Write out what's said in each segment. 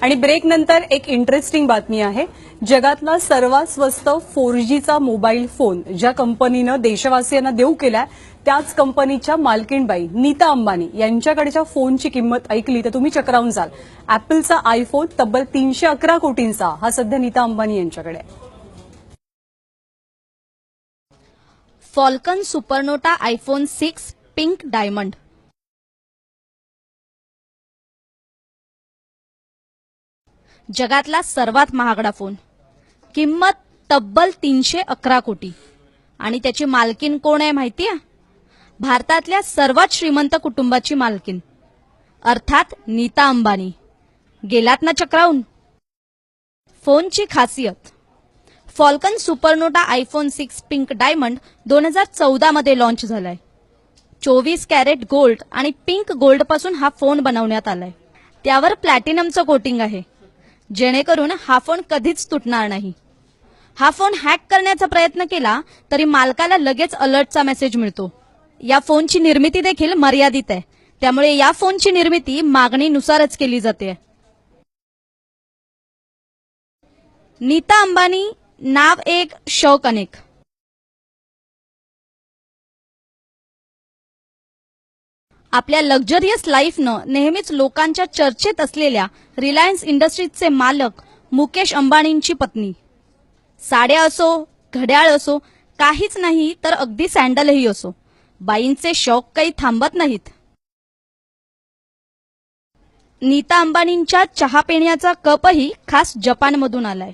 आणि ब्रेक नंतर एक इंटरेस्टिंग बातमी आहे। जगातला सर्वात स्वस्त 4Gचा मोबाईल फोन ज्या कंपनीनं देशवासियांना देऊ केलाय त्याच कंपनीच्या मालकीणबाई नीता अंबानी यांच्याकडच्या फोनची किंमत ऐकली तर तुम्ही चक्रावून जाल। ऍपलचा आयफोन तब्बल 311 कोटींचा हा सध्या नीता अंबानी यांच्याकडे आहे। फॉल्कन सुपरनोटा आयफोन 6 पिंक डायमंड जगातला सर्वात महागडा फोन, किंमत तब्बल 311 कोटी आणि त्याची मालकीन कोण आहे माहितीये? भारतातल्या सर्वात श्रीमंत कुटुंबाची मालकीन अर्थात नीता अंबानी। गेलात ना चक्रावून? फोनची खासियत, फॉल्कन सुपरनोटा आयफोन 6 पिंक डायमंड 2014 मध्ये लॉन्च झालाय। 24 कॅरेट गोल्ड आणि पिंक गोल्ड पासून हा फोन बनवण्यात आलाय। त्यावर प्लॅटिनमचं कोटिंग आहे जेणेकरून हा फोन कधीच तुटणार नाही। हा फोन हॅक करण्याचा प्रयत्न केला तरी मालकाला लगेच अलर्टचा मेसेज मिळतो। या फोनची निर्मिती देखील मर्यादित आहे, त्यामुळे या फोनची निर्मिती मागणीनुसारच केली जाते। नीता अंबानी नाव एक शौक अनेक। आपल्या लक्झरियस लाईफनं नेहमीच लोकांच्या चर्चेत असलेल्या रिलायन्स इंडस्ट्रीजचे मालक मुकेश अंबानींची पत्नी। साड्या असो, घड्याळ असो, काहीच नाही तर अगदी सँडलही असो, बाईंचे शौक काही थांबत नाहीत। नीता अंबानींच्या चहा पिण्याचा कपही खास जपानमधून आलाय,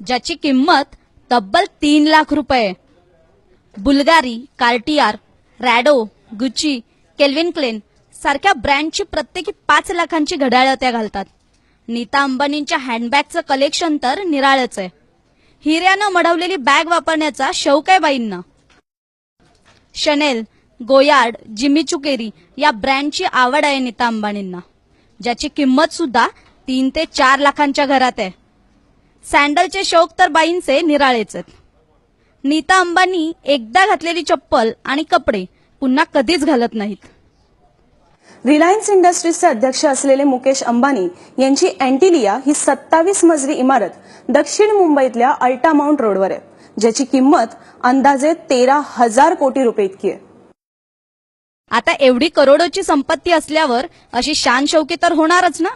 ज्याची किंमत तब्बल 3 लाख रुपये। Bulgari, Cartier, Rado, Gucci, Calvin Klein सारख्या ब्रँडची प्रत्येकी 5 लाखांची घड्याळं त्या घालतात। नीता अंबानींच्या हँडबॅगचं कलेक्शन तर निराळच आहे। हिऱ्यानं मढवलेली बॅग वापरण्याचा शौक आहे बाईंना। शनेल, गोयार्ड, जिमी चू केरी या ब्रँडची आवड आहे नीता अंबानींना, ज्याची किंमत सुद्धा 3 ते 4 लाखांच्या घरात आहे। सँडलचे शौक तर बाईंचे निराळेच आहेत। नीता अंबानी एकदा घातलेली चप्पल आणि कपडे पुन्हा कधीच घालत नाहीत। रिलायन्स इंडस्ट्रीजचे अध्यक्ष असलेले मुकेश अंबानी यांची अँटिलिया ही 27 मजली इमारत दक्षिण मुंबईतल्या अल्टा माउंट रोडवर आहे, ज्याची किंमत अंदाजे 13,000 कोटी रुपये इतकी आहे। आता एवढी करोडोची संपत्ती असल्यावर अशी शान शौकी तर होणारच ना।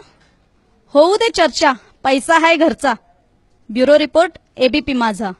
होऊ दे चर्चा, पैसा आहे घरचा। ब्युरो रिपोर्ट, एबीपी माझा।